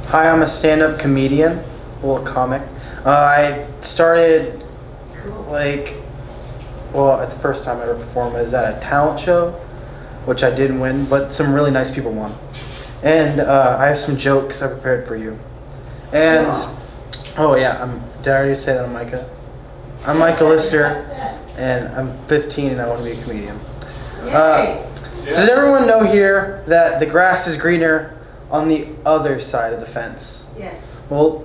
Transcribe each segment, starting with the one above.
Hi, I'm a stand-up comedian, well, comic. I started at the first time I ever performed was at a talent show, which I didn't win, but some really nice people won. And I have some jokes I prepared for you. And oh yeah, did I already say that I'm Micah? I'm Mich Lister, and I'm 15 and I want to be a comedian. So does everyone know here that the grass is greener on the other side of the fence? Yes. Well,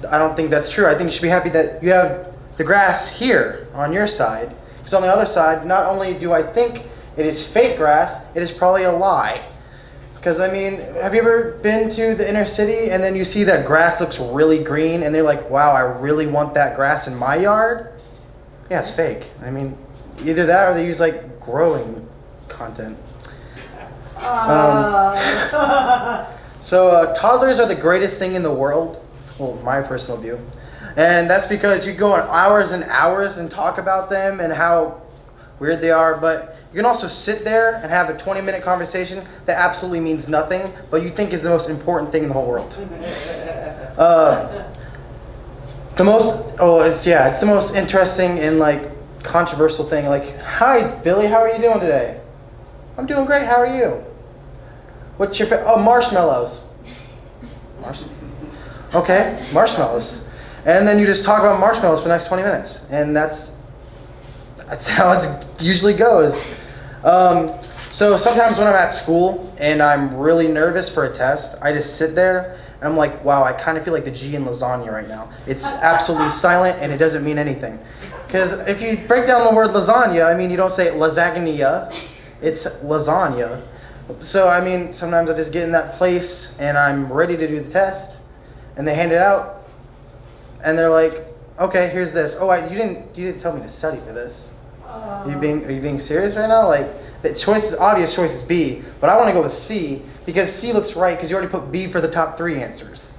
I don't think that's true. I think you should be happy that you have the grass here on your side. Because on the other side, not only do I think it is fake grass, it is probably a lie. Because I mean, have you ever been to the inner city and then you see that grass looks really green and they're like, wow, I really want that grass in my yard? Yeah, it's fake. I mean, either that or they use like growing content. So toddlers are the greatest thing in the world. Well, my personal view. And that's because you go on hours and hours and talk about them and how weird they are, but you can also sit there and have a 20-minute conversation that absolutely means nothing, but you think is the most important thing in the whole world. It's the most interesting and like controversial thing. Like, hi Billy, how are you doing today? I'm doing great. How are you? What's your marshmallows? Okay, marshmallows. And then you just talk about marshmallows for the next 20 minutes, and that's how it usually goes. So sometimes when I'm at school and I'm really nervous for a test, I just sit there and I'm like, wow, I kind of feel like the G in lasagna right now. It's absolutely silent and it doesn't mean anything. Because if you break down the word lasagna, I mean, you don't say lasagna, it's lasagna. So I mean, sometimes I just get in that place and I'm ready to do the test, and they hand it out, and they're like, okay, here's this. Oh, you didn't tell me to study for this. Are you being serious right now? Like, the obvious choice is B, but I want to go with C because C looks right because you already put B for the top 3 answers.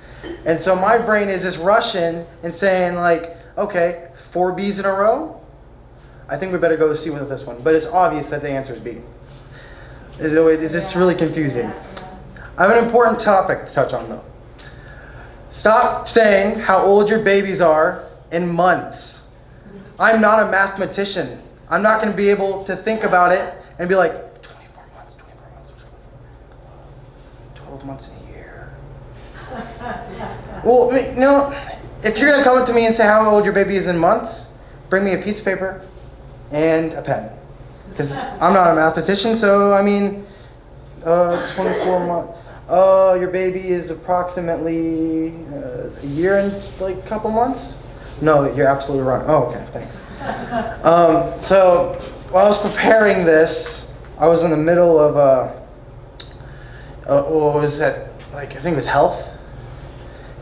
And so my brain is just rushing and saying like, okay, 4 B's in a row? I think we better go with C with this one. But it's obvious that the answer is B. It's just really confusing. I have an important topic to touch on though. Stop saying how old your babies are in months. I'm not a mathematician. I'm not going to be able to think about it and be like, 24 months, 12 months in a year. Well, if you're going to come up to me and say how old your baby is in months, bring me a piece of paper and a pen. Because I'm not a mathematician, so I mean, 24 months. Your baby is approximately a year and like a couple months? No, you're absolutely wrong. Oh, okay, thanks. So while I was preparing this, I was in the middle of what was that? Like, I think it was health.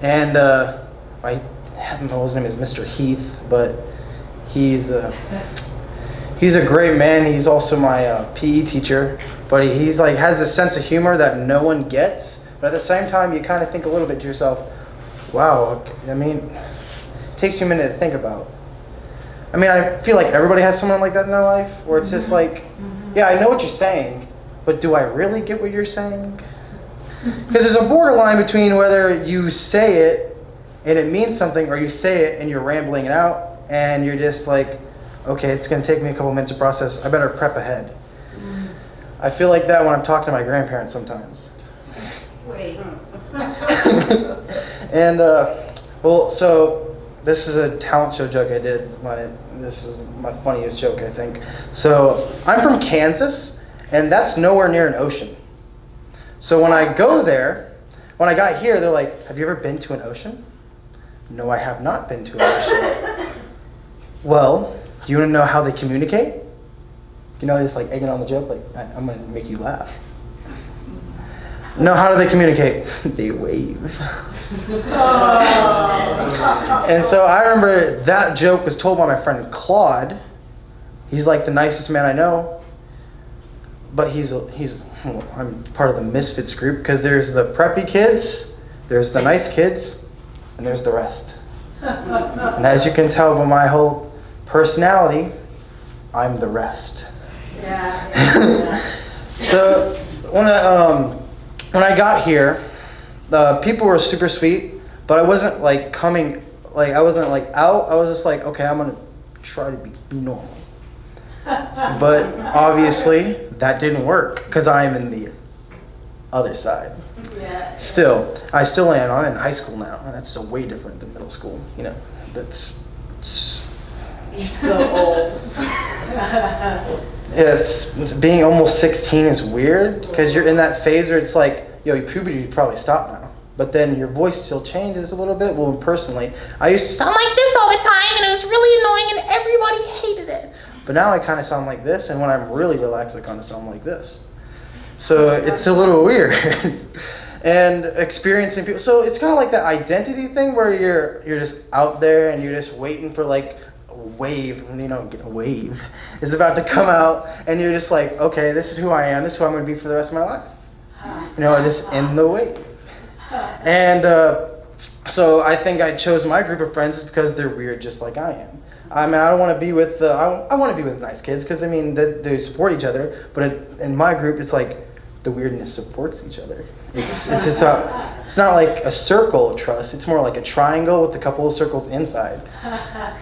And I don't know, his name is Mr. Heath, but he's a great man. He's also my PE teacher, but he's like has this sense of humor that no one gets. But at the same time, you kind of think a little bit to yourself, wow, I mean, it takes you a minute to think about. I mean, I feel like everybody has someone like that in their life, where it's just like, yeah, I know what you're saying, but do I really get what you're saying? Because there's a borderline between whether you say it and it means something, or you say it and you're rambling it out, and you're just like, okay, it's going to take me a couple minutes to process. I better prep ahead. I feel like that when I'm talking to my grandparents sometimes. Wait. And, so this is a talent show joke I did. This is my funniest joke, I think. So I'm from Kansas, and that's nowhere near an ocean. So when I got here, they're like, have you ever been to an ocean? No, I have not been to an ocean. Well, do you want to know how they communicate? Just like egging on the joke, like, I'm going to make you laugh. No, how do they communicate? They wave. And so I remember that joke was told by my friend Claude. He's like the nicest man I know. But I'm part of the misfits group because there's the preppy kids, there's the nice kids, and there's the rest. And as you can tell by my whole personality, I'm the rest. Yeah. So when I got here, People were super sweet, but I wasn't like coming, like I wasn't like out. I was just like, okay, I'm gonna try to be normal. But obviously that didn't work because I'm in the other side. Yeah. Still, I still am. I'm in high school now, and that's so way different than middle school. You know, that's. You're so old. It's being almost 16 is weird because you're in that phase where it's like, yo, your puberty probably stopped now, but then your voice still changes a little bit. Well, personally, I used to sound like this all the time, and it was really annoying, and everybody hated it. But now I kind of sound like this, and when I'm really relaxed, I kind of sound like this. So it's a little weird. And experiencing people, so it's kind of like that identity thing where you're just out there and you're just waiting for like a wave, you know, a wave is about to come out, and you're just like, okay, this is who I am, this is who I'm going to be for the rest of my life. You know, just in the wave. And so I think I chose my group of friends because they're weird just like I am. I mean, I don't want to be with, I want to be with nice kids because, I mean, they support each other, but in my group, it's like the weirdness supports each other. It's just it's not like a circle of trust. It's more like a triangle with a couple of circles inside.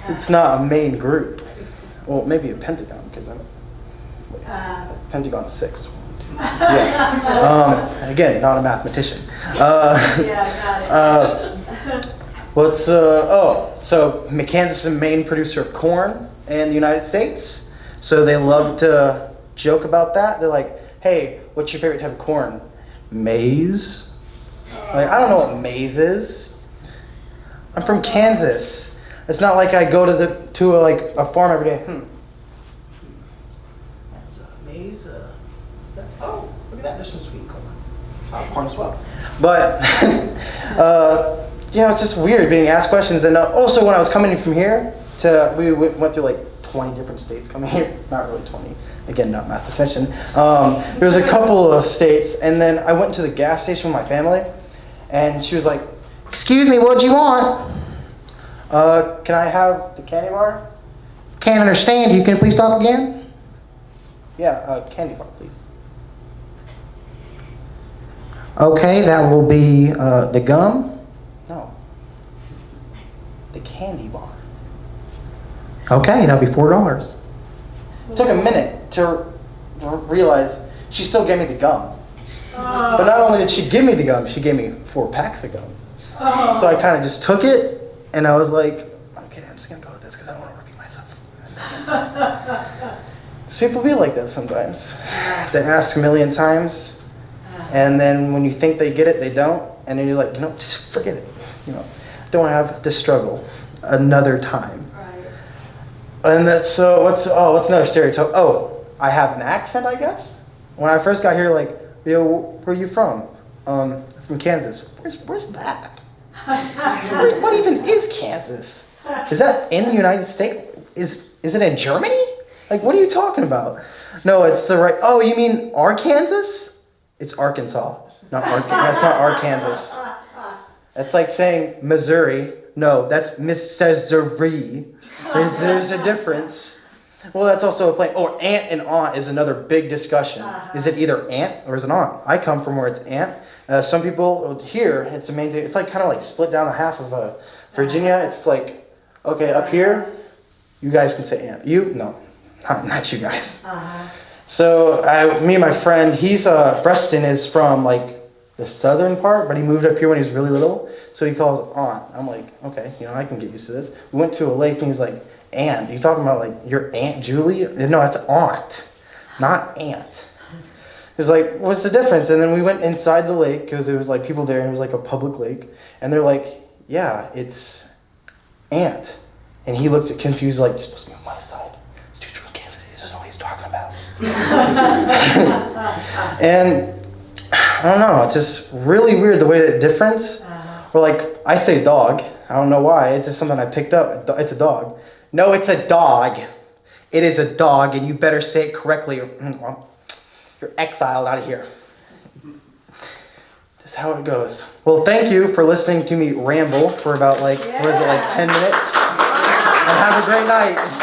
It's not a main group. Well, maybe a pentagon because pentagon is 6. Yeah. Again, not a mathematician. Yeah, got it. So Kansas is a main producer of corn in the United States. So they love to joke about that. They're like, hey, what's your favorite type of corn? Maize? Like, I don't know what maize is. I'm from Kansas. It's not like I go to a farm every day. That's maize. What's that? Oh, look at that. There's some sweet corn. Corn as well. But it's just weird being asked questions. And also when I was coming from here we went through like 20 different states coming here. Not really 20. Again, not mathematician. There was a couple of states, and then I went to the gas station with my family, and she was like, "Excuse me, what do you want?" Can I have the candy bar? Can't understand you. Can you please talk again? Yeah, candy bar, please. Okay, that will be the gum. No, the candy bar. Okay, that'll be $4. It took a minute to realize she still gave me the gum. But not only did she give me the gum, she gave me 4 packs of gum. So I kind of just took it, and I was like, okay, I'm just going to go with this because I don't want to repeat myself. Because people be like that sometimes. They ask a million times, and then when you think they get it, they don't. And then you're like, just forget it. Don't want to have to struggle another time. And that's so. What's another stereotype? Oh, I have an accent, I guess. When I first got here, like, where are you from? From Kansas. Where's that? What even is Kansas? Is that in the United States? Is it in Germany? Like, what are you talking about? No, it's the right. Oh, you mean Arkansas? It's Arkansas, not Arkansas. That's not Arkansas. That's like saying Missouri. No, that's Missouri. There's a difference. Well, that's also a plain. Oh, aunt and aunt is another big discussion. Is it either aunt or is it aunt? I come from where it's aunt. Some people here, it's the main thing. It's like kind of like split down the half of Virginia. It's like, okay, up here, you guys can say aunt. You? No, not you guys. So me and my friend, Preston is from like the southern part, but he moved up here when he was really little. So he calls aunt. I'm like, okay, I can get used to this. We went to a lake and he was like, aunt. You talking about like your Aunt Julie? No, it's aunt, not aunt. He was like, what's the difference? And then we went inside the lake because there was like people there and it was like a public lake. And they're like, yeah, it's aunt. And he looked confused like, you're supposed to be on my side. This dude's from Kansas. He doesn't know what he's talking about. And I don't know, it's just really weird the way that difference. Or like, I say dog. I don't know why. It's just something I picked up. It's a dog. No, it's a dog. It is a dog, and you better say it correctly or you're exiled out of here. Just how it goes. Well, thank you for listening to me ramble for about 10 minutes. And have a great night.